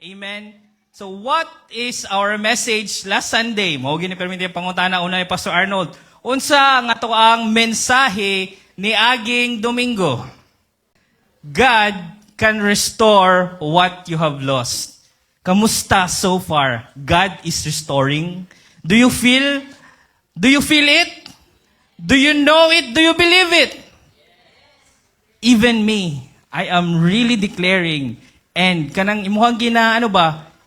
Amen. So what is our message last Sunday? Mao gini permiti pangutana una ni Pastor Arnold. Unsa nga to ang mensahe ni aging Domingo? God can restore what you have lost. Kamusta so far? God is restoring. Do you feel it? Do you know it? Do you believe it? Even me, I am really declaring and kanang imuhang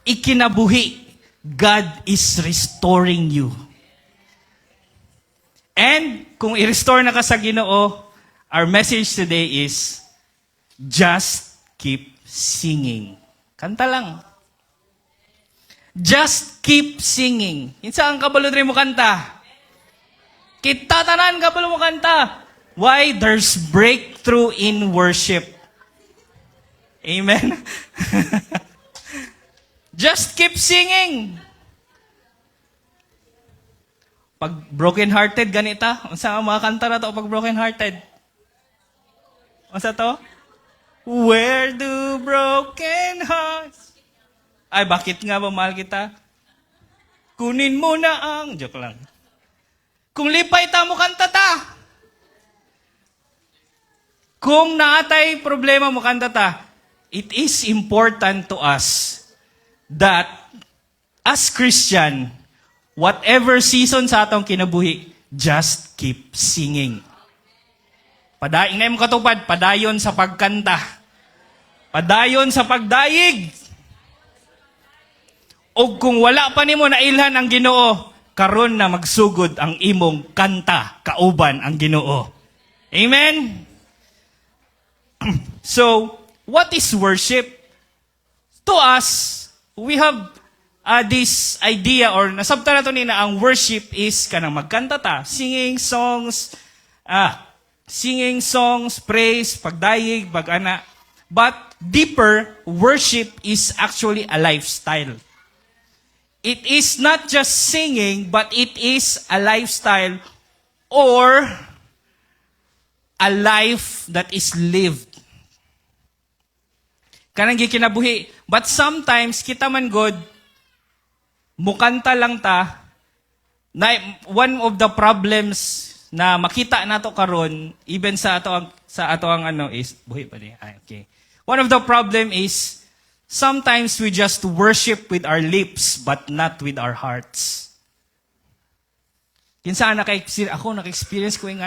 ikinabuhi, God is restoring you. And kung i-restore na ka sa Ginoo, our message today is just keep singing. Kanta lang. Just keep singing. Insa ang kabalo diri mo kanta? Kita tanan kabalo mo kanta. Why? There's breakthrough in worship. Amen. Just keep singing. Pag broken-hearted, ganita. Unsa ang mga kanta na to pag broken-hearted? Unsa to? Where do broken hearts? Ay, bakit nga ba mahal kita? Kunin mo na ang... Joke lang. Kung lipay ta mo kanta ta. Kung naatay problema mo kanta ta, it is important to us that as Christian, whatever season sa atong kinabuhi, just keep singing. Padayon na yung katupad, padayon sa pagkanta. Padayon sa pagdayig. O kung wala pa nimo nailhan ang Ginoo, karon na magsugod ang imong kanta, kauban ang Ginoo. Amen? So, what is worship? To us, we have this idea or nasabta na to nina ang worship is kanang magkanta ta, singing songs, praise, pagdayig, pag-ana. But deeper, worship is actually a lifestyle. It is not just singing, but it is a lifestyle or a life that is lived. Kanang gikinabuhi. But sometimes, kita man God, mukanta lang ta, na one of the problems na makita nato karon even sa ato ang is, buhi pa ni, okay. One of the problem is, sometimes we just worship with our lips, but not with our hearts. Kinsa ako naka-experience ko yung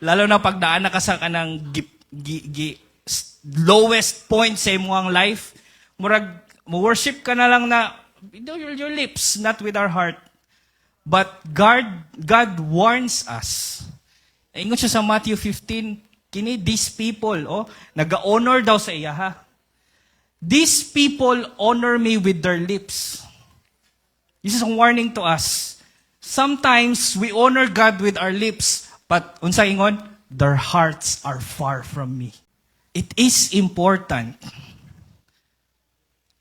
lalo na pagdaan na ka sa kanang lowest point sa imong life, murag mo worship ka na lang na your lips, not with our heart. But God warns us. Ingon siya sa Matthew 15, kini these people, naga-honor daw sa iya ha. These people honor me with their lips. This is a warning to us. Sometimes we honor God with our lips, but unsa ingon? Their hearts are far from me. It is important.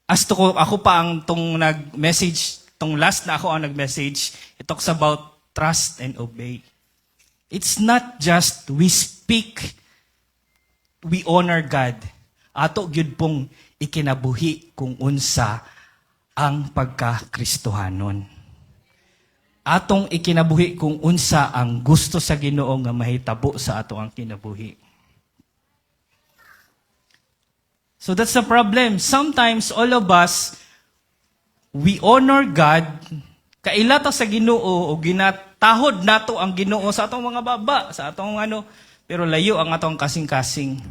Ako pa ang tong nag-message, tong last na ako ang nag-message, it talks about trust and obey. It's not just we speak, we honor God. Ato gyud pong ikinabuhi kung unsa ang pagka-Kristohanon. Atong ikinabuhi kung unsa ang gusto sa Ginoo nga mahitabo sa ato ang kinabuhi. So that's the problem. Sometimes all of us, we honor God, kaila ta sa Ginoo o ginatahod nato ang Ginoo sa atong mga baba, sa atong pero layo ang atong kasing-kasing.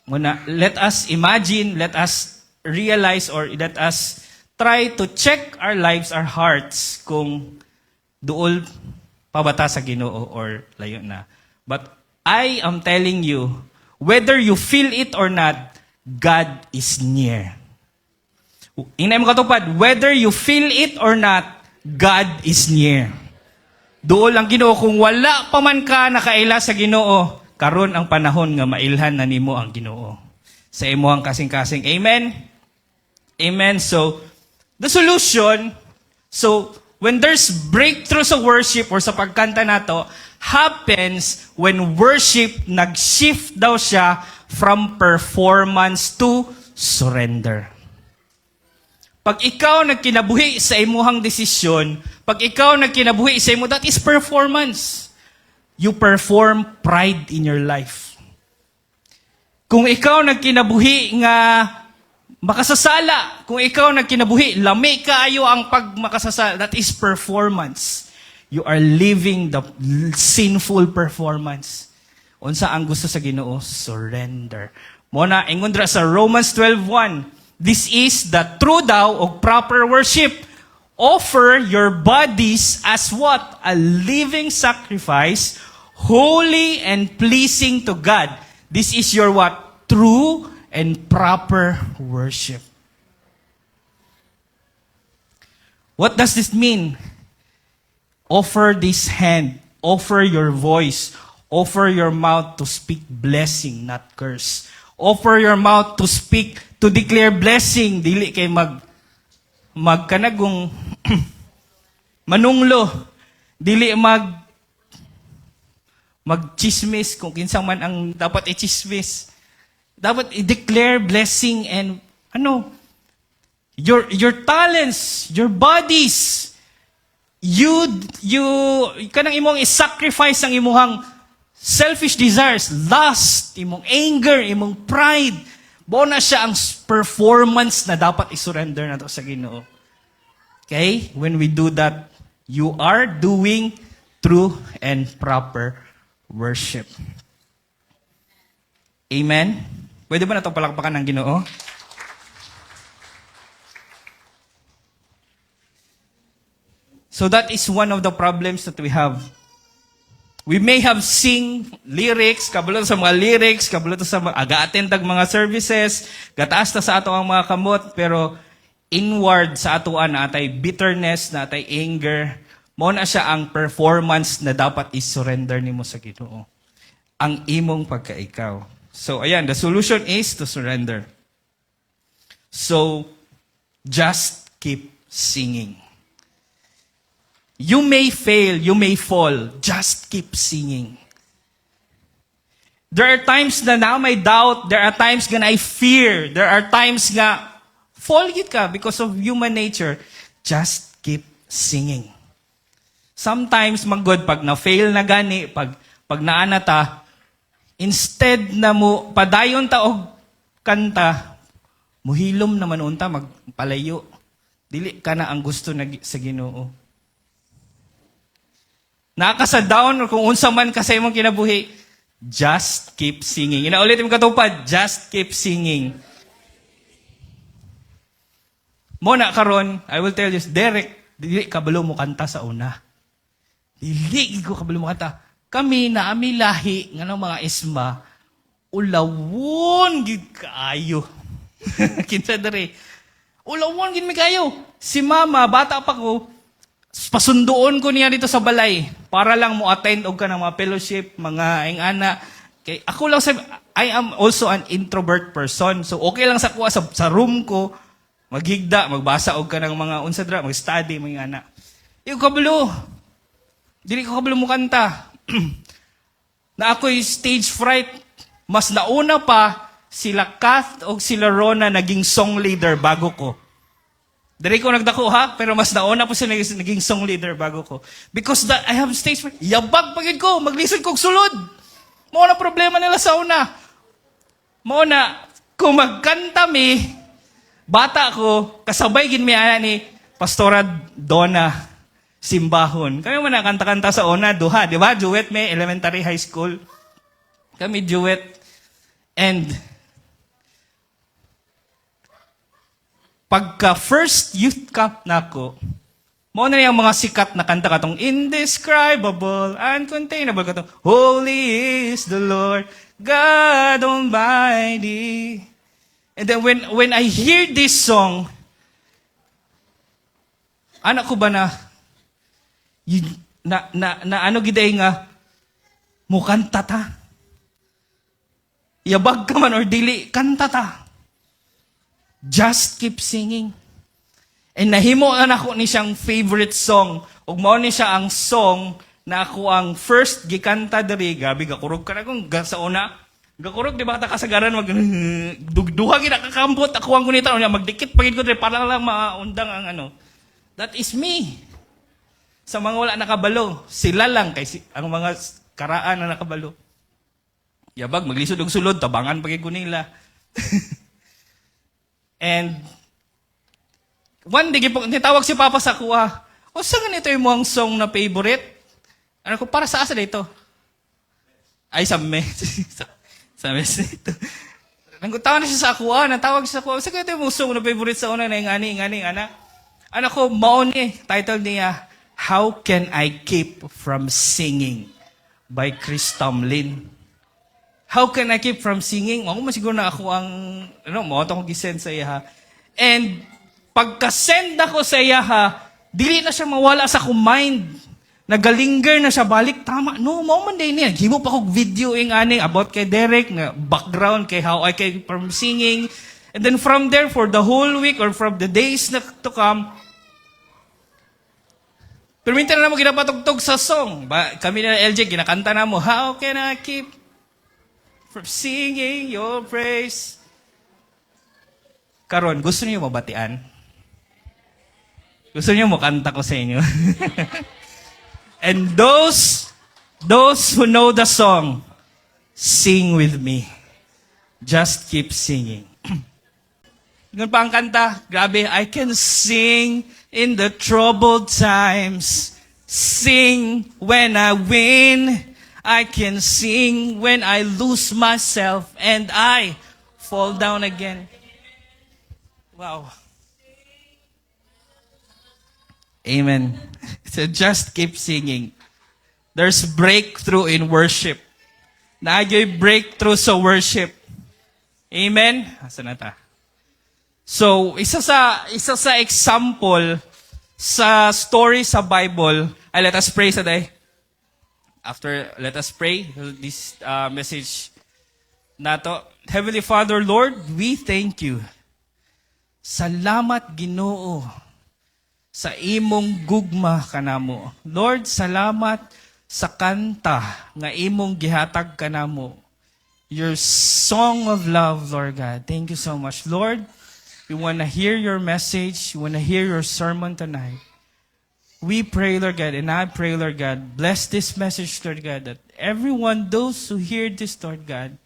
Muna, let us imagine, let us realize, or let us try to check our lives, our hearts, kung duol pabata sa Ginoo or layo na. But I am telling you, whether you feel it or not, God is near. Inay mo katupad, whether you feel it or not, God is near. Duol ang Ginoo, kung wala pa man ka nakaila sa Ginoo, karon ang panahon nga mailhan na nimo ang Ginoo sa imong kasing-kasing. Amen? Amen. So, the solution, when there's breakthrough sa worship or sa pagkanta nato, happens when worship nag-shift daw siya from performance to surrender. Pag ikaw nagkinabuhi sa imuhang desisyon, pag ikaw nagkinabuhi sa imo, that is performance. You perform pride in your life. Kung ikaw nagkinabuhi nga makasasala, kung ikaw nagkinabuhi, lami kaayo ang pagmakasasala, that is performance. You are living the sinful performance. Unsa ang gusto sa Ginoo? Surrender. Muna, ingon dra sa Romans 12:1. This is the true daw of proper worship. Offer your bodies as what? A living sacrifice, holy and pleasing to God. This is your what? True and proper worship. What does this mean? Offer this hand. Offer your voice. Offer your mouth to speak blessing, not curse. Offer your mouth to speak, to declare blessing. Dili kay magkanagong manunglo. Dili magchismis kung kinsang man ang dapat i-chismis. Dapat i-declare blessing and your talents, your bodies. You kanang imong i-sacrifice ang imuhang selfish desires, lust, imong anger, imong pride. Buo na siya ang performance na dapat i-surrender na to sa Ginoo. Okay? When we do that, you are doing true and proper worship. Amen? Pwede ba na itong palakpakan ng Ginoo? So that is one of the problems that we have. We may have sing lyrics, kabalo sa mga lyrics, kabalo sa mga aga-attend mga services, gataas ta sa ato ang mga kamot, pero inward sa atoan na atay bitterness, na atay anger, mo na siya ang performance na dapat i-surrender nimo sa Ginoo. Ang imong pagkaikaw. So ayan, the solution is to surrender. So just keep singing. You may fail, you may fall. Just keep singing. There are times na may doubt. There are times na I fear. There are times nga fall yun ka because of human nature. Just keep singing. Sometimes, manggod, pag na-fail na gani, pag naanata, instead na mo, padayon ta og kanta, muhilom naman unta, magpalayo. Dili ka na ang gusto na sa Ginoo. Nakasa-down o kung unsa man kasi mong kinabuhi, just keep singing. Inaulit mo katupad, just keep singing. Muna karon, I will tell you, Derek, dili kabalo mo kanta sa una. Dili ko kabalo mo kanta. Kami na ami lahi nga ng mga isma, ulawon gid kaayo. Kinsa dere? Ulawon gid mi kayo. Si mama, bata pa ko, pasundoon ko niya dito sa balay para lang mo attend og ka ng mga fellowship, mga ingana. Kay ako lang I am also an introvert person. So okay lang sa kuha sa room ko, maghigda, magbasa og ka ng mga unsa dra, mag-study mga ingana. Yung kabalo. Dili ko kabalo mo kanta. Na ako'y stage fright. Mas nauna pa sila Kath o sila Rona naging song leader bago ko. Dari ko nagdako ha, pero mas nauna po sila naging song leader bago ko. Because I have stage fright. Yabag pagid ko, maglisod kog sulod. Mao na problema nila sa una. Mao na, kung magkanta mi, bata ko, kasabay gin mi ana ni Pastora Donna Simbahon. Kami man kanta-kanta sa una, duha, di ba? Duet may elementary high school. Kami duet. And pagka first youth camp na ako, mo na yung mga sikat na kanta katong indescribable, uncontainable katong Holy is the Lord, God Almighty. And then when I hear this song, anak ko ba na ano giday nga mo kanta ta? Yabag ka man or dili, kanta ta. Just keep singing. And nahimo na ako ni siyang favorite song. Ug mao ni siya ang song na ako ang first gikanta diri, gabi gakurog ka na kung sa una. Gakurog, di ba, kasagaran, dugduha, ginakakambot, ako ang gunita, magdikit, pagid ko, para lang maundang ang ano. That is me. Sa mga wala nakabalo, sila lang, kay ang mga karaan na nakabalo. Yabag, maglisod og sulod, tabangan pagid ko nila. And, one day, nitawag si Papa sa kuha, o saan ganito yung mga song na favorite? Ano ko, para sa asa dito? Ay, sa mes. sa mes dito. Nangutawa na siya sa kuha, natawag siya sa kuha, saan ganito yung song na favorite sa una na yung ngani, ana? Ano ko, maon title niya, How Can I Keep From Singing by Chris Tomlin. How can I keep from singing? Ako masiguro na ako ang, mo ito kong gisend sa iya ha. And, pagka-send ako sa iya ha, dili na siya mawala sa akong mind. Nagalinger na siya balik. Tama, no, moment day niya. Himo pa kong video ani about kay Derek, na background kay how I keep from singing. And then from there, for the whole week or from the days na to come, pero minsan na mo ginapatugtog sa song. Kami na LJ, ginakanta na mo, How can I keep from singing your praise? Karon, gusto niyo mabatian? Gusto niyo mo kanta ko sa inyo? And those who know the song, sing with me. Just keep singing. Ganun pa ang kanta. Grabe, I can sing in the troubled times. Sing when I win. I can sing when I lose myself and I fall down again. Wow. Amen. So just keep singing. There's breakthrough in worship. Nagyo'y breakthrough sa worship. Amen? Asa na ta? So, isa sa example sa story sa Bible, let us pray today. After, let us pray this message nato. Heavenly Father, Lord, we thank you. Salamat Ginoo sa imong gugma kanamo. Lord, salamat sa kanta nga imong gihatag kanamo. Your song of love, Lord God. Thank you so much, Lord. We want to hear your message. We want to hear your sermon tonight. We pray, Lord God, and I pray, Lord God, bless this message, Lord God, that everyone, those who hear this, Lord God,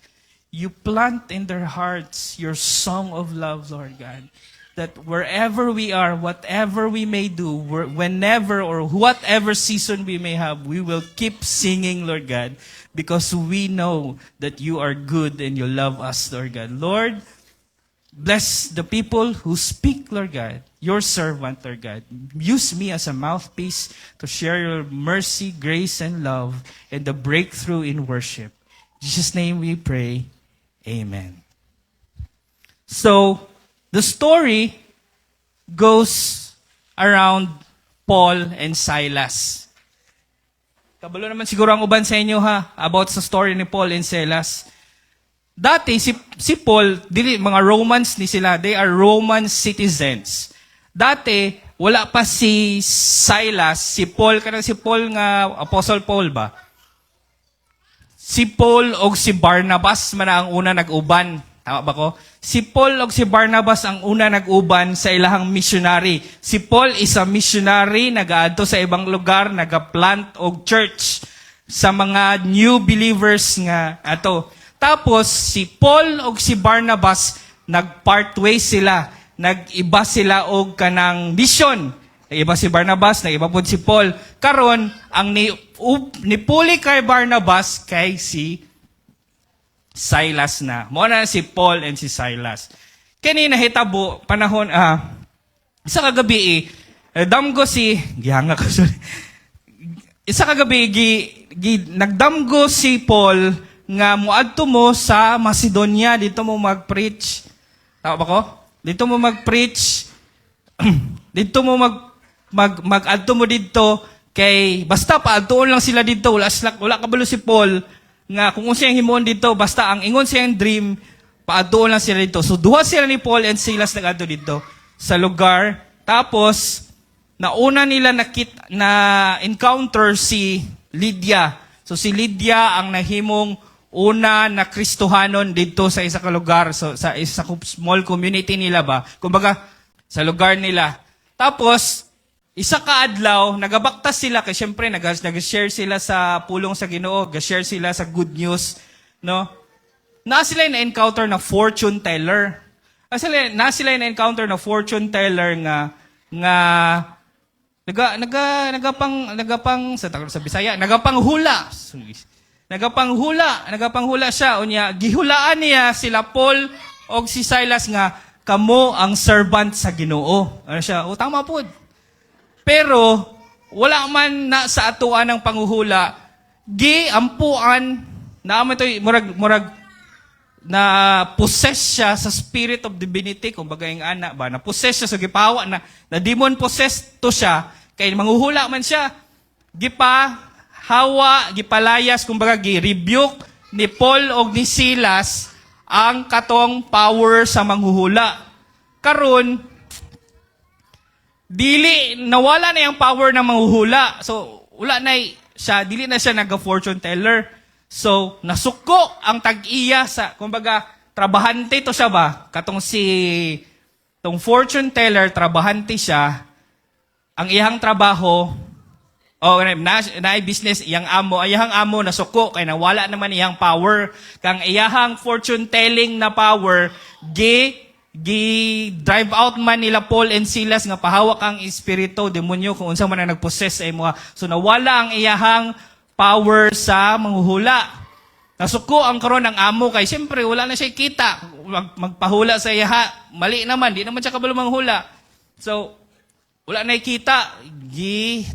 you plant in their hearts your song of love, Lord God. That wherever we are, whatever we may do, whenever or whatever season we may have, we will keep singing, Lord God, because we know that you are good and you love us, Lord God. Lord, bless the people who speak, Lord God, your servant, Lord God. Use me as a mouthpiece to share your mercy, grace, and love, and the breakthrough in worship. In Jesus' name we pray. Amen. So, the story goes around Paul and Silas. Kabalo naman siguro ang uban sa inyo ha, about sa story ni Paul and Silas. Dati, si Paul, mga Romans ni sila, they are Roman citizens. Dati, wala pa si Silas, si Paul nga, Apostle Paul ba? Si Paul o si Barnabas man ang una nag-uban. Tama ba ko? Si Paul o si Barnabas ang una nag-uban sa ilahang missionary. Si Paul is a missionary, nag-aadto sa ibang lugar, nag-plant og church sa mga new believers nga ato. Tapos, si Paul o si Barnabas, nag-part ways sila. Nag-iba sila o kanang mission. Nag-iba si Barnabas, nag-iba po si Paul. Karon, ang nipuli kay Barnabas kay si Silas na. Muna si Paul and si Silas. Kanina hitabo, panahon, isa kagabi damgo si, gihanga ko, sorry. Isa kagabi, nagdamgo si Paul, nga muadto mo sa Macedonia, dito mo mag-preach. Tama ba ko? Dito mo mag-preach. Dito mo mag-adto mo dito kay basta paadtoon lang sila dito. Wala kabalo si Paul nga kung unsa yang himuon dito, basta ang ingon siya yung dream, paadtoon lang sila dito. So duha sila ni Paul and Silas nag-adto dito sa lugar. Tapos nauna nila na encounter si Lydia. So si Lydia ang nahimong una na Kristohanon dito sa isa ka lugar, so, sa isa small community nila ba, kumbaga sa lugar nila. Tapos, isa ka adlaw, nagabaktas sila, kasi syempre nag-share sila sa pulong sa Ginoo, nag-share sila sa good news, no? Na sila na-encounter na fortune teller. Na sila na-encounter na fortune teller nga nagapang sa Bisaya, nagapanghula siya unya gihulaan niya sila Paul og si Silas nga kamo ang servant sa Ginoo. Ano siya? O tama pod. Pero wala man na sa atuan ng panghuhula, giampuan na amo toy murag na possess siya sa spirit of divinity, kumbaga yung ana ba, na possess siya sa gipawa na demon possessed to siya, kay manghuhula man siya, gipalayas, kumbaga gi-rebuke ni Paul o ni Silas ang katong power sa manghuhula. Karon, nawala na yung power ng manghuhula. So, dili na siya nag-fortune teller. So, nasuko ang tag-iya sa, kumbaga, trabahante to siya ba? Tong fortune teller, trabahante siya. Ang iyang trabaho, business, iyang amo nasuko, kaya nawala naman iyang power. Kang iyang fortune telling na power, drive out man nila Paul and Silas nga pahawak ang espiritu, demonyo, kung unsa man ang nagpossess sa imo. So, nawala ang iyang power sa manghuhula. Nasuko ang karon ng amo kay siyempre wala na siya kita. Magpahula sa iya, mali naman, di naman siya kabalo manghula. So, wala na kita.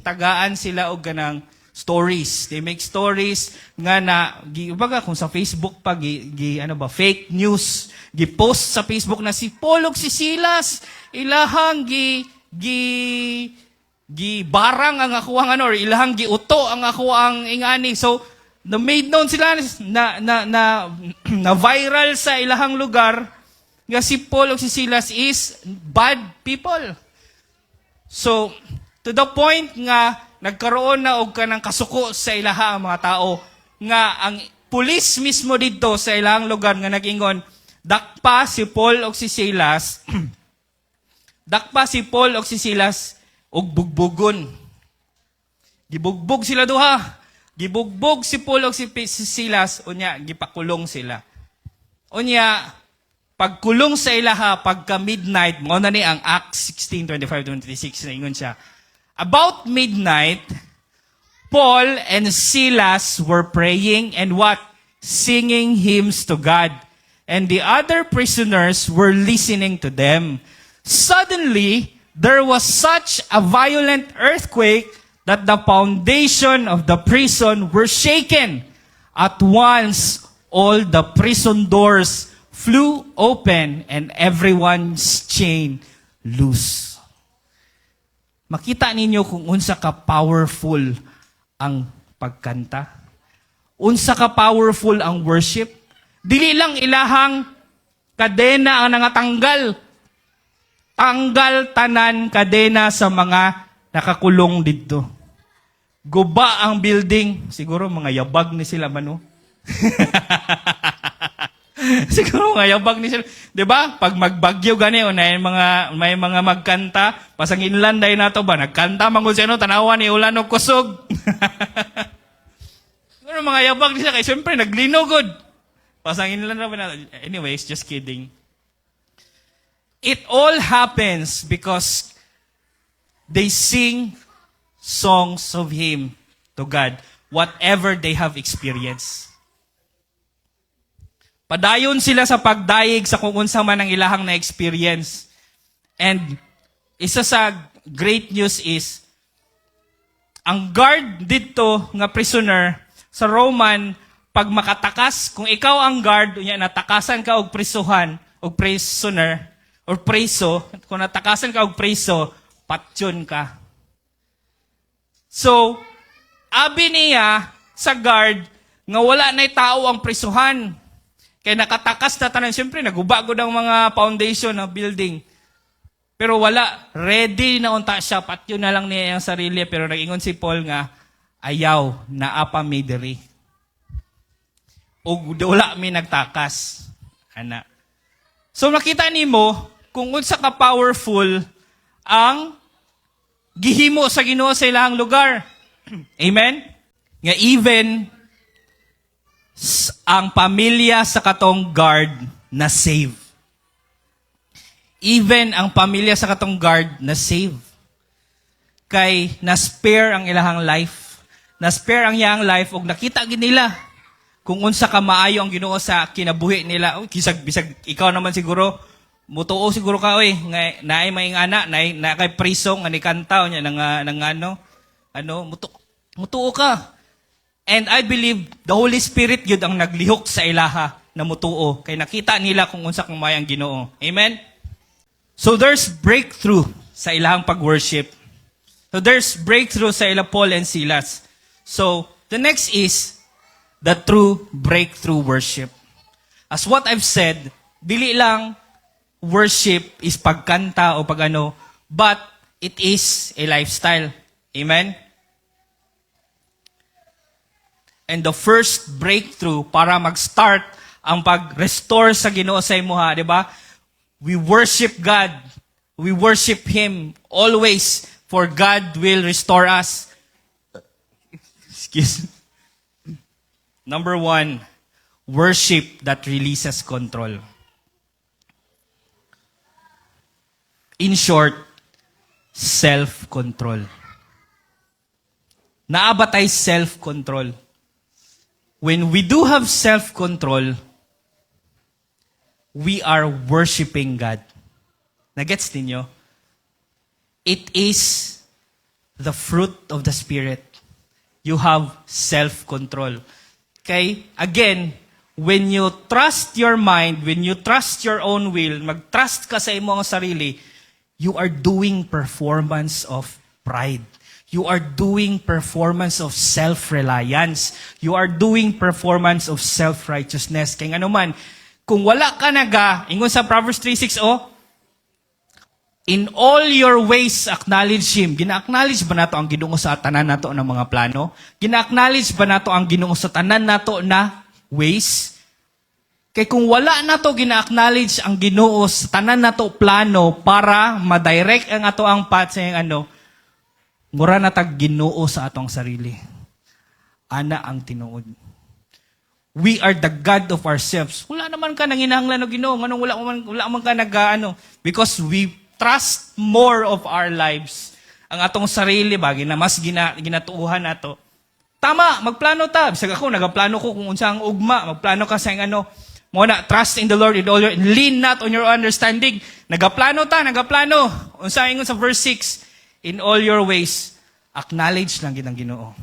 Tagaan sila og ganang stories. They make stories nga na, baga kung sa Facebook pa, fake news. Gi-post sa Facebook na si Paul ug si Silas, ilahang barang ang ako ang or ilahang giuto ang ako ang ingani. So, na-made known sila na viral sa ilahang lugar nga si Paul o si Silas is bad people. So, to the point nga nagkaroon na og kanang kasuko sa ilaha ang mga tao nga ang pulis mismo dito sa ilahang lugar nga nag-ingon, dakpa si Paul o si Silas og bugbugon. Gibugbog sila duha. Gibugbog si Paul o si Silas, unya gipakulong sila. Unya pagkulong sa ilaha pagka midnight, mo na ni ang Acts 16:25-26 na ingon siya. About midnight, Paul and Silas were praying and what? Singing hymns to God. And the other prisoners were listening to them. Suddenly, there was such a violent earthquake that the foundation of the prison were shaken. At once, all the prison doors flew open and everyone's chain loose. Makita ninyo kung unsa ka powerful ang pagkanta. Unsa ka powerful ang worship. Dili lang ilahang kadena ang nangatanggal. Tanggal tanan kadena sa mga nakakulong dito. Guba ang building. Siguro mga yabag ni sila mano. Siguro mga yabag ni sila. Diba? Pag magbagyo gani, may mga magkanta, pasanginlan dahil na to ba? Nagkanta mangod siya, tanawa ni ulan o kusog. Siguro mga yabag ni sila, kaya siyempre naglinugod. Pasanginlan na ba na? Anyways, just kidding. It all happens because they sing songs of Him to God, whatever they have experienced. Padayon sila sa pagdaig sa kung unsa man ang ilahang na experience. And isa sa great news is, ang guard dito nga prisoner sa Roman, pag makatakas, kung ikaw ang guard, natakasan ka og prisuhan, og prisoner, or preso, kung natakasan ka og preso, patyon ka. So, abi niya sa guard, nga wala na'y tao ang prisuhan. Kaya nakatakas na tanan, siyempre, nagubagod ang mga foundation ng building. Pero wala, ready na unta siya, patyon na lang niya ang sarili. Pero nag-ingon si Paul nga, ayaw, naapa may diri. o wala mi nagtakas. Ana. So makita nimo kung unsa ka powerful ang gihimo sa Ginoo sa ilahang lugar. Amen? Nga even ang pamilya sa katong guard na save. Even ang pamilya sa katong guard na save. Kay na-spare ang ilahang life. Na-spare ang iyang life ug nakita gid nila kung unsa ka maayo ang Ginoo sa kinabuhi nila. Oh, bisag ikaw naman siguro mutuo siguro ka oy nga naay maing ana na kay priso nga ni kantaw nya nang mutuo ka. And I believe the Holy Spirit yun ang naglihok sa ilaha na mutuo kay nakita nila kung unsa kang mayang Ginoo. Amen. So there's breakthrough sa ilahang pag-worship. So there's breakthrough sa ila Paul and Silas. So the next is the true breakthrough worship. As what I've said, dili lang worship is pagkanta o pagano, but it is a lifestyle. Amen? And the first breakthrough para mag-start ang pag-restore sa Ginoo sa imuha, di ba? We worship God. We worship Him always, for God will restore us. Excuse me. Number 1, worship that releases control. In short, self-control. Naabatay self-control. When we do have self-control, we are worshiping God. Nagets ninyo? It is the fruit of the Spirit. You have self-control. Okay? Again, when you trust your mind, when you trust your own will, mag-trust ka sa imong sarili, you are doing performance of pride. You are doing performance of self-reliance. You are doing performance of self-righteousness. Kaya ano man, kung wala ka naga, ingon sa Proverbs 3:6, in all your ways, acknowledge Him. Gina-acknowledge ba nato ang Ginoo sa tanan nato ng mga plano? Gina-acknowledge ba nato ang Ginoo sa tanan nato na ways? Kay kung wala nato gina-acknowledge ang Ginoo sa tanan nato plano para ma-direct ang ato ang path sa mura na tag Ginoo sa atong sarili. Ana ang tinuod. We are the God of ourselves. Wala naman ka nang hinahanglan ng Ginoo. Anong wala man ka because we trust more of our lives. Ang atong sarili ba, mas ginatuuhan nato. Tama, magplano ta. Bisag ako, nagaplano ko kung unsa ang ugma. Magplano ka sa muna, trust in the Lord with all your, lean not on your understanding. Nagaplano ta, nagaplano. Unsa ingon sa verse 6, in all your ways, acknowledge lang ginang Ginoo.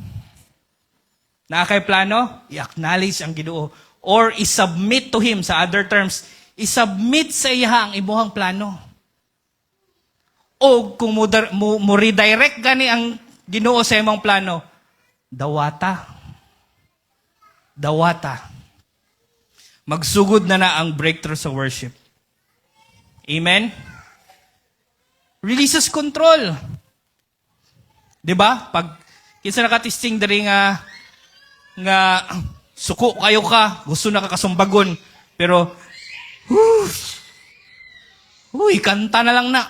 Nakakay plano, i-acknowledge ang Ginoo. Or i-submit to Him, sa other terms, i-submit sa iya ang imuhang plano. O kung mo redirect gani ang Ginoo sa imong plano, dawata. Magsugod na ang breakthrough sa worship. Amen? Releases control. Diba? Pag kinsa nakatisting diri nga suko kayo ka, gusto na kakasumbagon, pero kanta na lang na.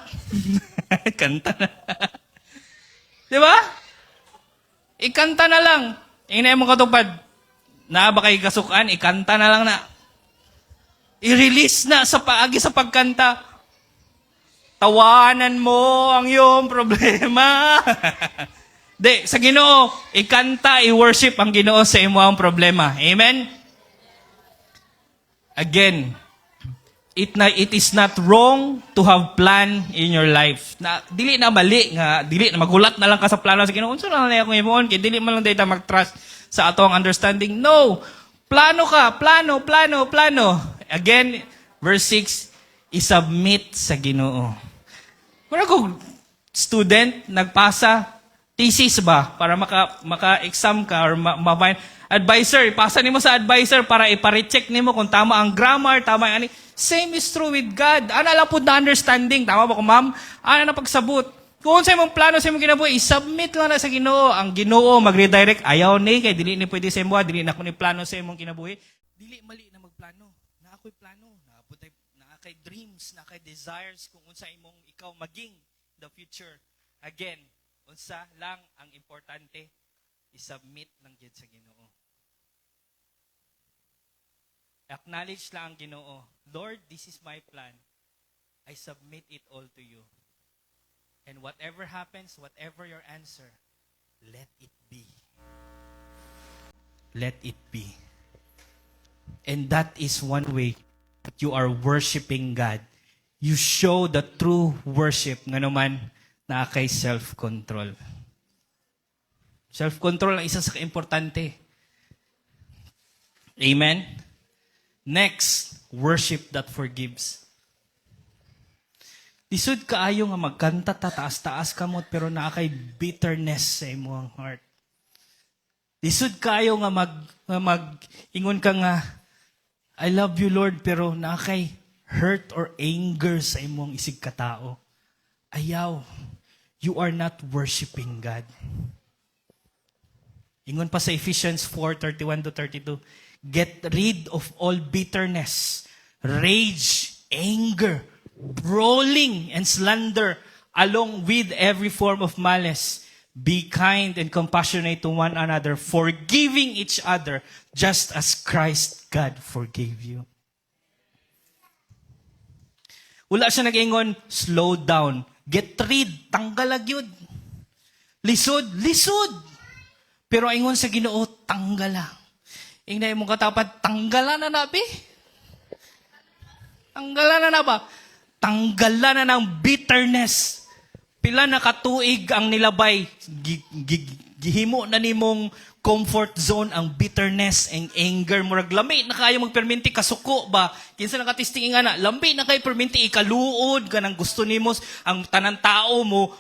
Kanta na. Diba? Ikanta na lang. Ingay mo katupad. Na ba kay kasukan, ikanta na lang na. I-release na sa paagi sa pagkanta. Tawanan mo ang iyong problema. Sa Ginoo, ikanta, i-worship ang Ginoo sa imong problema. Amen? Again, it is not wrong to have plan in your life. Dili na mali nga, dili na magulat na lang ka sa plano sa Ginoo. Unsa na lang ako imon kay dili man lang dayta mag-trust sa atong understanding. No. Plano ka, plano. Again, verse 6, i-submit sa Ginoo. Kung ako student nagpasa thesis ba para maka-exam ka or advisor, ipasa nimo sa advisor para ipare-check nimo kung tama ang grammar, tama ang same is true with God. Ana lang pud na understanding, tama ba ko ma'am? Ana na pagsabot. Kung sa imong plano sa imong kinabuhi, i-submit lang na sa Ginoo. Ang Ginoo mag-redirect, ayaw ni kay dili ni pwede sa imo, dili na ko ni plano sa imong kinabuhi. Dili mali na magplano. Na ako'y plano, na kay dreams, na kay desires kung unsa imong ikaw maging the future. Again, unsa lang ang importante, i-submit lang gyud sa Ginoo. Acknowledge lang ang Ginoo. Lord, this is my plan. I submit it all to you. And whatever happens, whatever your answer, let it be. Let it be. And that is one way that you are worshiping God. You show the true worship nga naman na kay self-control. Self-control ang isa sa importante. Amen? Next, worship that forgives. Lisod kaayo nga magkanta taas-taas kamot pero naa kay bitterness sa imong heart. Lisod kaayo nga ingon ka nga I love you Lord pero naa kay hurt or anger sa imong isig katao. Ayaw. You are not worshiping God. Ingon pa sa Ephesians 4:31-32, get rid of all bitterness, rage, anger, brawling, and slander, along with every form of malice. Be kind and compassionate to one another, forgiving each other, just as Christ God forgave you. Wala siya nag-ingon, slow down. Get rid, tanggalag yun. Lisod, lisod. Pero ingon sa Ginoo, tanggala. Ingna imong katapat, tanggala na na, be. Tanggala na na ba? Tanggala na ng bitterness. Pila na katuig ang nilabay. Gihimo na nimong comfort zone ang bitterness and anger. Murag lami na kayo magperminti kasuko ba? Kinsa nakatisting nga na, lambi na kayo perminti ikaluod ka ng gusto nimo ang tanang tao mo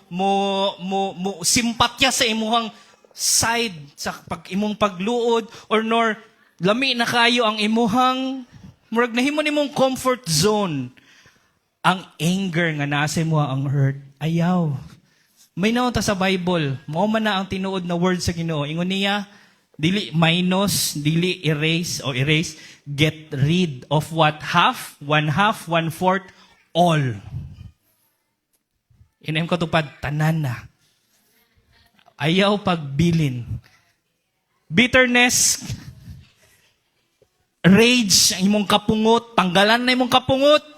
simpatya sa imuhang side sa imong pagluod or nor lami na kayo ang imuhang murag nahimo nimong comfort zone. Ang anger nga nasa mo ang hurt. Ayaw. May naon ta sa Bible. Mao man na ang tinuod na word sa Ginoo. Ingon niya, dili minus, dili erase o erase, get rid of what? Half, one-fourth, all. Inaim ko tupad, tanan na. Ayaw pagbilin. Bitterness, rage, ang imong kapungot, tanggalan na imong kapungot.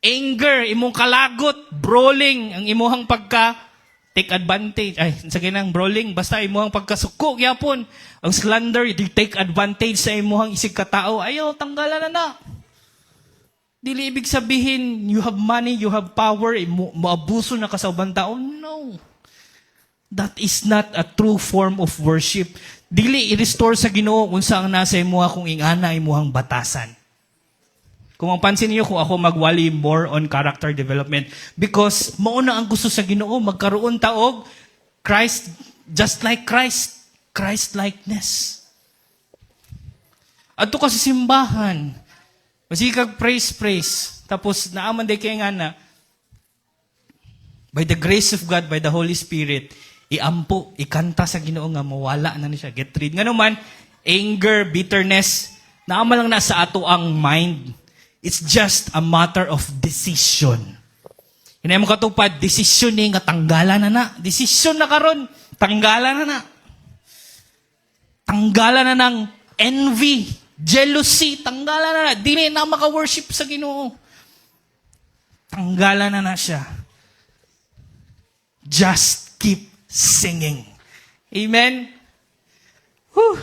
Anger, imong kalagot, brawling, ang imuhang take advantage. Ay, sa ginang brawling, basta imuhang pagkasuko, yapon. Ang slander, take advantage sa imuhang isig katao. Ayaw, tanggalan na na. Dili ibig sabihin, you have money, you have power, maabuso na ka sa ubang tao. No. That is not a true form of worship. Dili i-restore sa Ginoo kung saan nasa imuha kung ingana imuhang batasan. Kung mapansin niyo kung ako magwali more on character development because mauna ang gusto sa Ginoo magkaroon taog Christ just like Christ, Christ-likeness. Adto ka sa simbahan. Masikag praise. Tapos naaman day kay nga na by the grace of God, by the Holy Spirit, iampo, ikanta sa Ginoo nga mawala na ni siya. Get rid. Nga naman, anger, bitterness, naaman lang na sa ato ang mind. It's just a matter of decision. Hinay mo katupad, decision ni nga tanggalan na na. Decision na karon, tanggalan na na. Tanggalan na ng envy, jealousy, tanggalan na na. Dili na maka-worship sa Ginoo. Tanggalan na na siya. Just keep singing. Amen? Whew.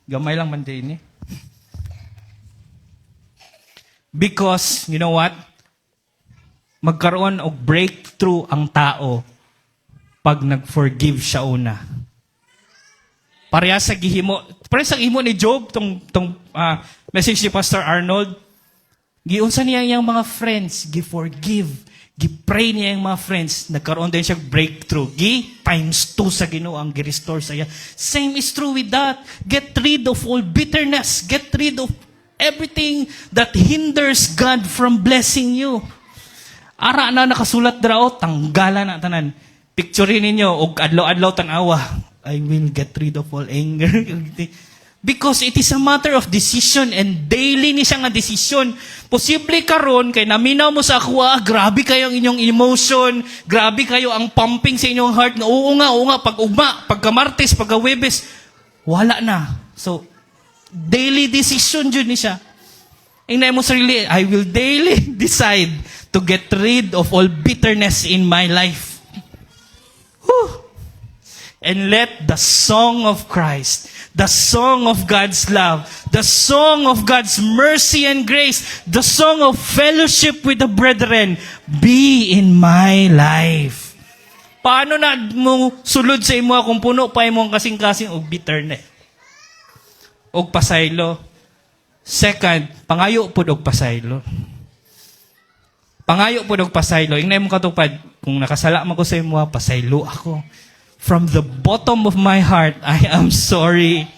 Gamay lang man din eh. Because, you know what? Magkaroon og breakthrough ang tao pag nag-forgive siya una. Pareha sa gihimo ni Job, tong message ni Pastor Arnold, giunsa niya yung mga friends, gi-forgive, gi-pray niya yung mga friends, nagkaroon din siya breakthrough. Times 2 sa Ginoo ang gi-restore sa iya. Same is true with that. Get rid of all bitterness. Get rid of everything that hinders God from blessing you. Ara na nakasulat draw, tanggalan na tanan. Picturein ninyo, og adlaw-adlaw tanawa, I will get rid of all anger. Because it is a matter of decision and daily ni siya nga decision. Posible karon kay naminaw mo sa ako, grabe kayo ang inyong emotion, grabe kayo ang pumping sa inyong heart, nga oo nga, pag ugma, pagka Martes, pagka Webes, wala na. So, daily decision dyan ni siya. Ingnan mo sarili, I will daily decide to get rid of all bitterness in my life. Whew. And let the song of Christ, the song of God's love, the song of God's mercy and grace, the song of fellowship with the brethren be in my life. Paano na mo sulod sa imo kung puno pa imong kasing-kasing og bitterness? Og pasaylo. Second, pangayo pud og pasaylo. Pangayo pud og pasaylo. Ingnan mo katupad, kung nakasala man ko sa imo, pasaylo ako. From the bottom of my heart, I am sorry.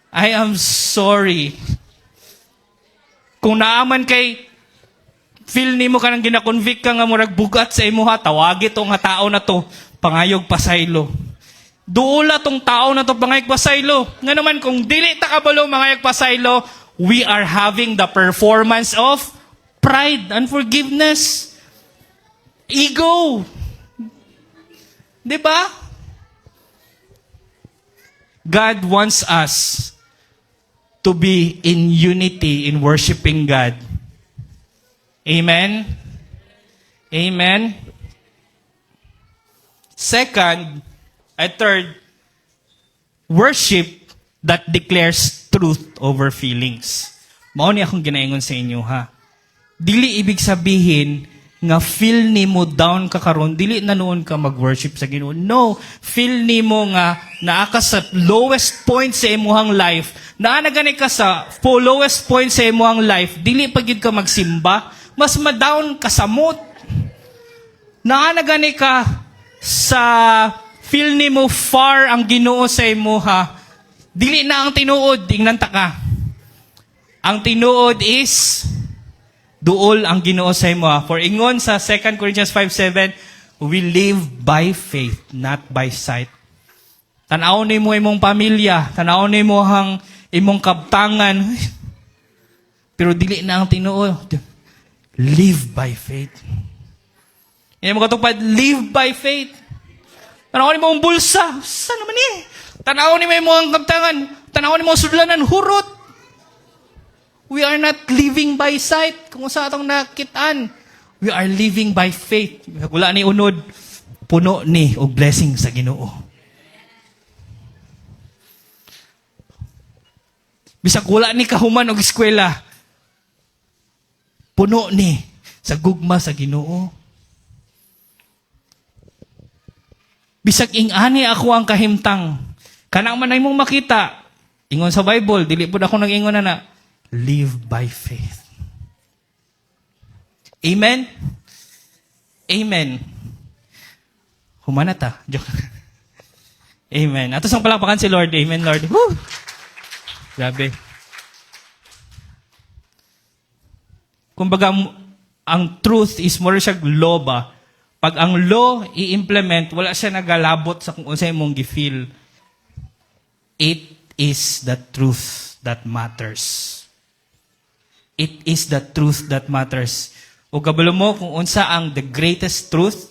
I am sorry. Kung naaman kay feel nimo ka nang gina-convict ka nga murag bugat sa imo ha, tawagi to nga tao na to, pangayog pasaylo. Duula tong tao na to pangayog pasaylo. Nga naman kung dili ta kabalo mangayog pasaylo, we are having the performance of pride, unforgiveness, ego. Diba? God wants us to be in unity in worshiping God. Amen? Amen? Second, third, worship that declares truth over feelings. Mao ni akong ginaingon sa inyo ha. Dili ibig sabihin nga feel nimo down ka karon, dili na noon ka mag-worship sa Ginoo. No, feel nimo nga naa ka sa lowest point sa imong life, naa na gani ka sa lowest point sa imong life, dili pa gid ka magsimba, mas ma-down ka sa mood. Naa na gani ka sa feel nimo far ang Ginoo sa imuha, dili na ang tinuod, tingnan ta ka. Ang tinuod is duol ang Ginoo sa imo. For ingon sa 2 Corinthians 5:7, we live by faith, not by sight. Tanaw nimo imong pamilya, tanaw nimo hang imong kabtangan. Pero dili na ang tinuod. Live by faith. Yan mo katupad, live by faith. Tanaw nimo ang bulsa, saan naman eh? Tanaw nimo imong kabtangan, tanaw nimo sudlanan, hurot. We are not living by sight. Kung sa atong nakitaan, we are living by faith. Wala ni unod, puno ni og blessing sa Ginoo. Bisag wala ni kahuman og eskwela, puno ni sa gugma sa Ginoo. Bisag ing-ani ako ang kahimtang, kanang man imong makita, ingon sa Bible, dili pud ako nag-ingon na live by faith. Amen? Amen. Humana ta. Joke. Amen. Ato sang palakpakan si Lord. Amen, Lord. Woo! Grabe. Kumbaga, ang truth is more siya law ba? Pag ang law i-implement, wala siya nagalabot sa kung unsay mong gi-feel. It is the truth that matters. It is the truth that matters. O kabalo mo kung unsa ang the greatest truth?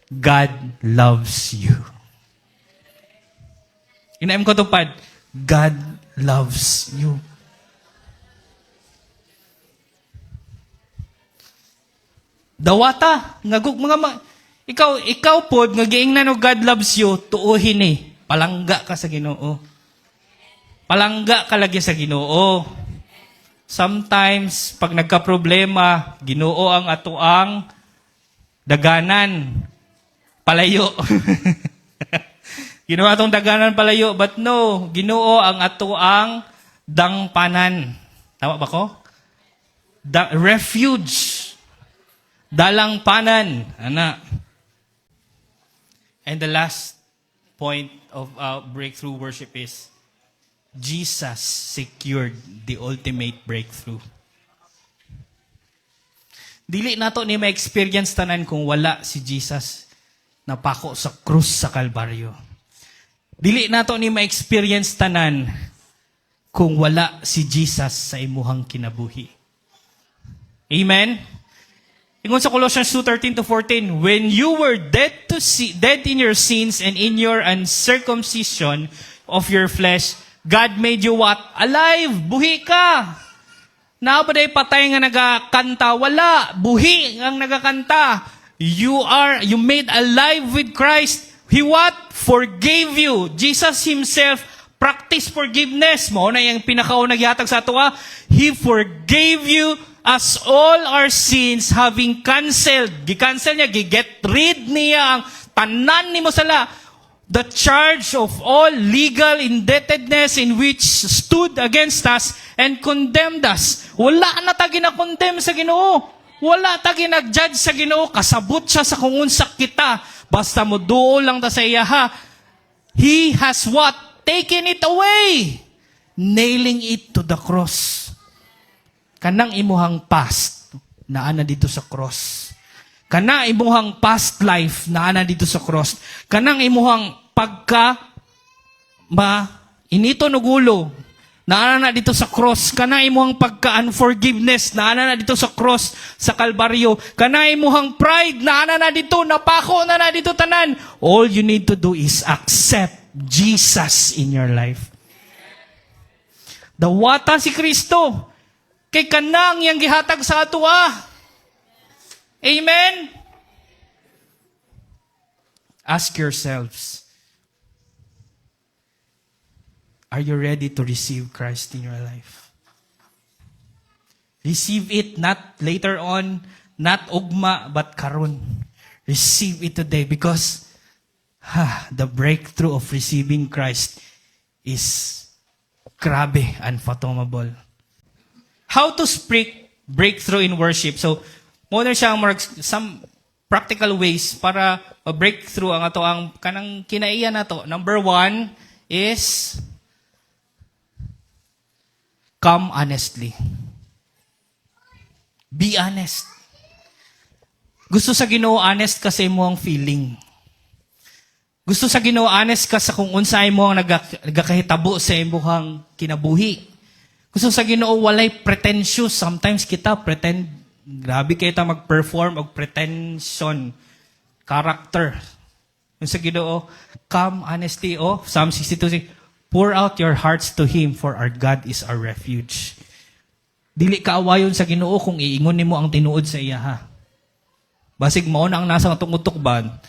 God loves you. Inaim ko tupad, God loves you. Dawata, ngagug ikaw pod nga giingnan og God loves you, tuuhin eh. Palangga ka sa Ginoo. Palangga ka lagi sa Ginoo. Sometimes, pag nagka-problema, Ginoo ang atoang daganan, palayo. Ginoo atong daganan, palayo. But no, Ginoo ang atoang dangpanan. Tama ba ko? Refuge. Dalang panan. Ana. And the last point of breakthrough worship is Jesus secured the ultimate breakthrough. Dili nato ni ma-experience tanan kung wala si Jesus na pako sa krus sa Kalbaryo. Dili nato ni ma-experience tanan kung wala si Jesus sa imuhang kinabuhi. Amen? Ingon sa Colossians 2:13-14, when you were dead in your sins and in your uncircumcision of your flesh, God made you what? Alive! Buhi ka! Naabaday patay nga nagakanta? Wala! Buhi ang nagakanta. You made alive with Christ. He what? Forgave you. Jesus Himself practice forgiveness. Mo na yung pinakaunang yatag sa ato. He forgave you as all our sins having cancelled. Gi-cancel niya, gi-get rid niya ang tanan ni mo sala. The charge of all legal indebtedness in which stood against us and condemned us. Wala na ta gina-condemn sa Ginoo. Wala ta ginag-judge sa Ginoo. Kasabot siya sa kung unsak kita. Basta mo duol lang ta sa iya ha. He has what? Taken it away. Nailing it to the cross. Kanang imuhang past, naana dito sa cross. Kanang imuhang past life, naana dito sa cross. Kanang imuhang inito nugulo, naana na dito sa cross. Kanang imuhang unforgiveness, naana na dito sa cross, sa Kalbaryo. Kanang imuhang pride, naana na dito, napako na dito tanan. All you need to do is accept Jesus in your life. Dawata si Kristo. Kay kanang yang gihatag sa ato Amen? Ask yourselves, are you ready to receive Christ in your life? Receive it not later on, not ugma, but karon. Receive it today because the breakthrough of receiving Christ is grabe, unfathomable. How to speak breakthrough in worship. So, muna siya some practical ways para breakthrough ang ato ang kanang kinaiya nato. Number 1 is come honestly. Be honest. Gusto sa Ginoo honest ka sa imong feeling. Gusto sa Ginoo honest ka sa kung unsay mo ang nagakahitabo sa imong kinabuhi. Gusto sa Ginoo walay pretentious. Sometimes kita pretend, grabe kita mag-perform og pretension, character. Gusto sa Ginoo, come honesty. Psalm 62, pour out your hearts to Him, for our God is our refuge. Dili ka awayon sa Ginoo kung iingon nimo ang tinuod sa iya ha. Basig mao na ang nasa tungod-tok ba?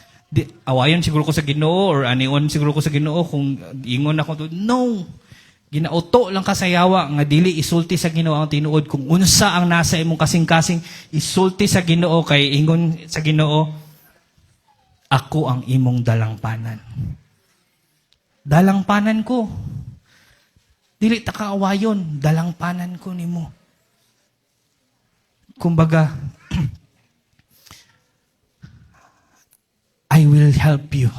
Awayon siguro ko sa Ginoo or anion siguro ko sa Ginoo kung ingon ako to. No. Ginauto lang kasayawa nga dili isulti sa Ginoo ang tinuod kung unsa ang nasa imong kasing-kasing isulti sa Ginoo kay ingon sa Ginoo ako ang imong dalangpanan. Dalangpanan ko. Dili ta kaawayon, dalangpanan ko nimo. Kumbaga I will help you.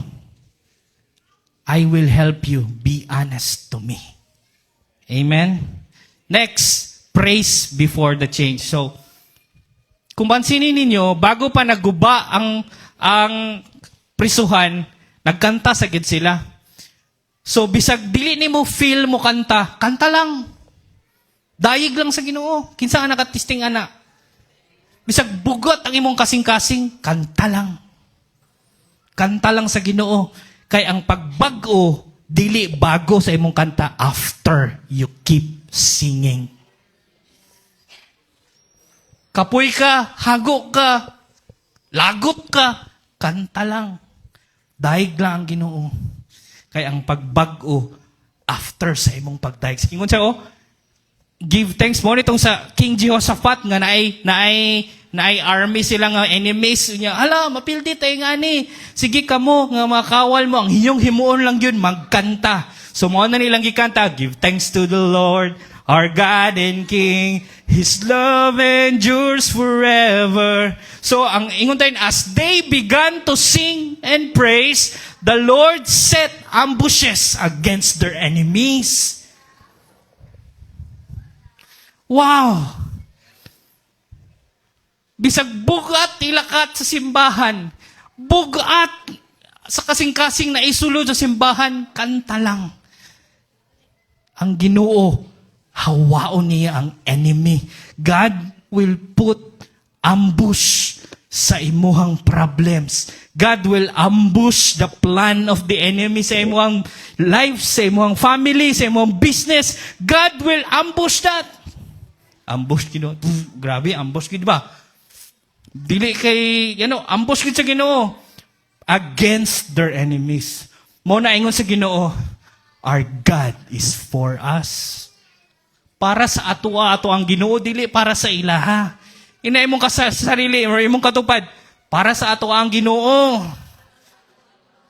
I will help you. Be honest to me. Amen? Next, praise before the change. So, kung pansinin ninyo, bago pa naguba ang prisuhan, nagkanta sa gid sila. So, bisag dili nimo feel mo kanta, kanta lang. Dayig lang sa Ginoo. Kinsa nga nakatisting ana. Bisag bugot ang imong kasing-kasing, kanta lang. Kanta lang sa Ginoo. Kay ang pagbag-o, dili bago sa imong kanta after you keep singing. Kapoy ka, hago ka, lagot ka, kanta lang. Daig lang ang Ginoo. Kay ang pagbag-o after sa imong pagdaig. Ingon siya, give thanks mo nitong sa King Jehoshaphat nga naay army sila nga enemies niya. Hala, mapildi tayo nga ni. Sige kamo nga makawal mo ang inyong himuon lang yun magkanta. So mo na nilang gikanta, give thanks to the Lord, our God and King. His love endures forever. So ang ingon tayo, as they began to sing and praise, the Lord set ambushes against their enemies. Wow! Bisag bugat ilakat sa simbahan. Bugat sa kasing-kasing na isulod sa simbahan, kanta lang. Ang Ginoo, hawaon niya ang enemy. God will put ambush sa imuhang problems. God will ambush the plan of the enemy sa imuhang life, sa imuhang family, sa imuhang business. God will ambush that. Ambush Ginoo. Grabe, ambush Ginoo ba? Dili kay, ambush Ginoo sa Ginoo against their enemies. Mo na ingon sa Ginoo, our God is for us. Para sa ato ang Ginoo, dili para sa ilaha. Ina imong sarili or imong katupad, para sa ato ang Ginoo.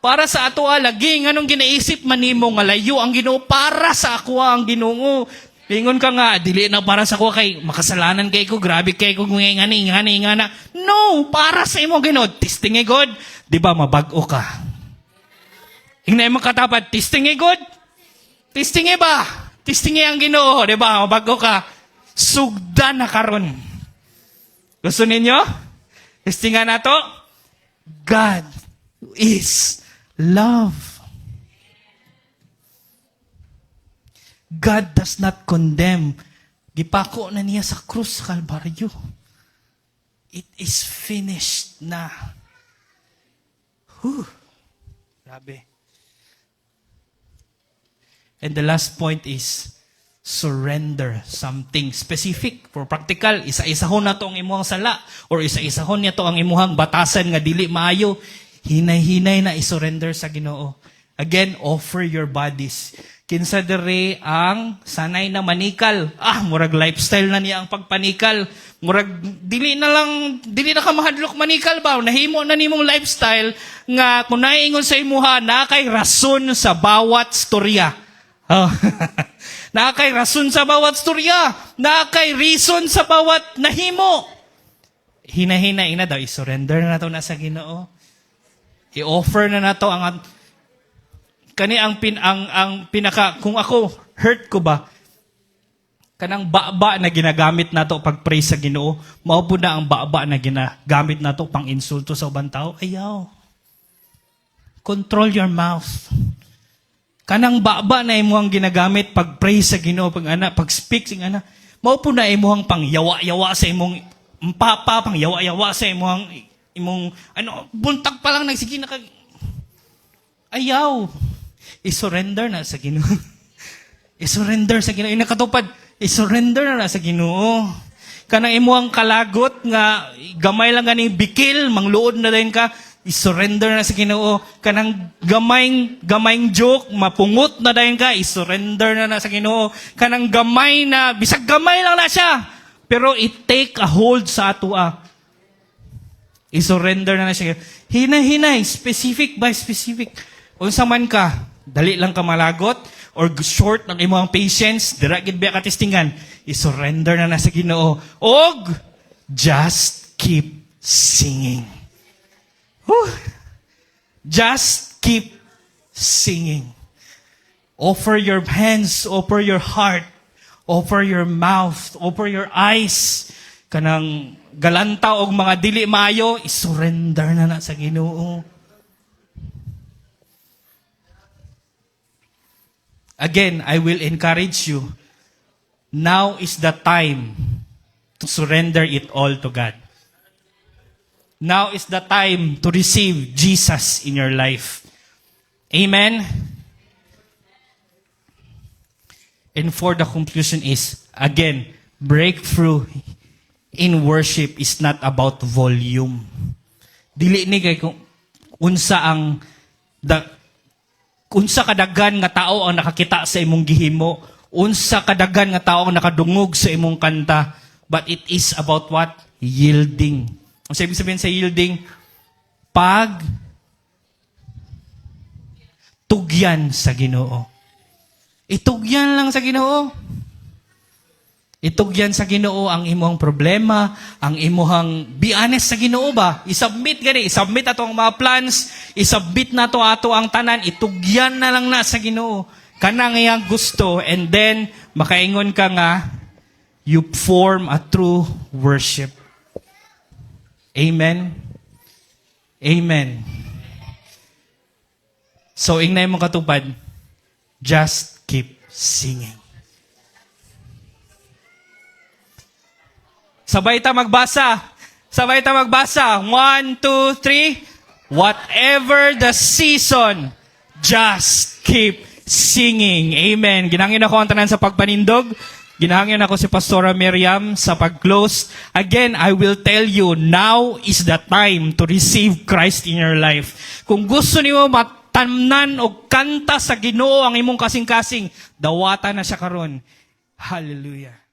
Para sa ato lagi nganong ginaisip man nimo nga layo ang Ginoo, para sa ako ang Ginoo. Lingon ka nga, dili na para sa ako kay makasalanan kay ko, grabe kay ko ngani. No, para sa imo Ginoo. Testing God, di ba mabag-o ka? Ina imong katapat, testing God. Testing ba? Testing ang Ginoo, di ba? Mabago ka. Sugda na karon. Gusto ninyo? Testingan na to? God is love. God does not condemn. Gipako na niya sa krus sa Kalbaryo. It is finished na. Grabe. And the last point is, surrender something specific. For practical, isa-isahon na to ang imuhang sala, or isa-isahon niya to ang imuhang batasan nga dili maayo, hinay-hinay na isurrender sa Ginoo. Again, offer your bodies. Kinsa dere ang sanay na manikal. Murag lifestyle na niya ang pagpanikal. Murag, dili na ka mahadlok manikal ba? Nahimo na nimong lifestyle nga kung naiingon sa imuha, na kay rason sa bawat storya. Nakakay rason sa bawat storya. Nakakay reason sa bawat nahimo. Hina-hina daw. I-surrender na to na sa Ginoo. I-offer na to ang kani ang pinaka, kung ako hurt ko ba, kanang baba na ginagamit na to pag pray sa Ginoo, mao po na ang baba na ginagamit na to pang insulto sa ubang tao. Ayaw. Control your mouth. Kanang baba na imuhang ginagamit pag pray sa Ginoo, pag speak sing mao po na imuhang pang yawa-yawa sa imong pang yawa-yawa sa imong buntag pa lang nagsige na ayaw. I-surrender na sa Ginoo. I-surrender sa Ginoo. Inakatupad, i-surrender na sa Ginoo. Kanang imuhang kalagot nga gamay lang ganing bikil, mangluod na din ka, i-surrender na sa Ginoo. Kanang gamayng joke, mapungot na din ka, i-surrender na sa Ginoo. Kanang gamay na, bisag gamay lang na siya, pero it-take a hold sa atua. I-surrender na siya. Hinay-hinay, specific by specific. Unsa man ka, dali lang ka malagot, or short ng imong patience, dira gid biya katistingan, i-surrender na sa Ginoo. Og, just keep singing. Just keep singing. Offer your hands, offer your heart, offer your mouth, offer your eyes. Kanang galanta og mga dili maayo, i-surrender na sa Ginoo. Again, I will encourage you. Now is the time to surrender it all to God. Now is the time to receive Jesus in your life. Amen? And for the conclusion is, again, breakthrough in worship is not about volume. Dili ni kay kung unsa kadagan nga tao ang nakakita sa imong gihimo, unsa kadagan nga tao ang nakadungog sa imong kanta, but it is about what? Yielding. Ang ibig sabihin sa yielding, tugyan sa Ginoo. Itugyan lang sa Ginoo. Itugyan sa Ginoo ang imong problema, ang imong be honest sa Ginoo ba? I-submit ato ang mga plans, i-submit na to ato ang tanan, itugyan na lang na sa Ginoo. Kanang iyang gusto, and then makaingon ka nga, you form a true worship. Amen? Amen. So, ingnay mo katupad, just keep singing. Sabay ta magbasa. Sabay ta magbasa. 1, 2, 3. Whatever the season, just keep singing. Amen. Ginangin ako ang tanan sa pagpanindog. Ginahangin ako si Pastora Miriam sa pag-close. Again, I will tell you, now is the time to receive Christ in your life. Kung gusto niyo matamnan o kanta sa Ginoo ang imong kasing-kasing, dawata na siya karon. Hallelujah.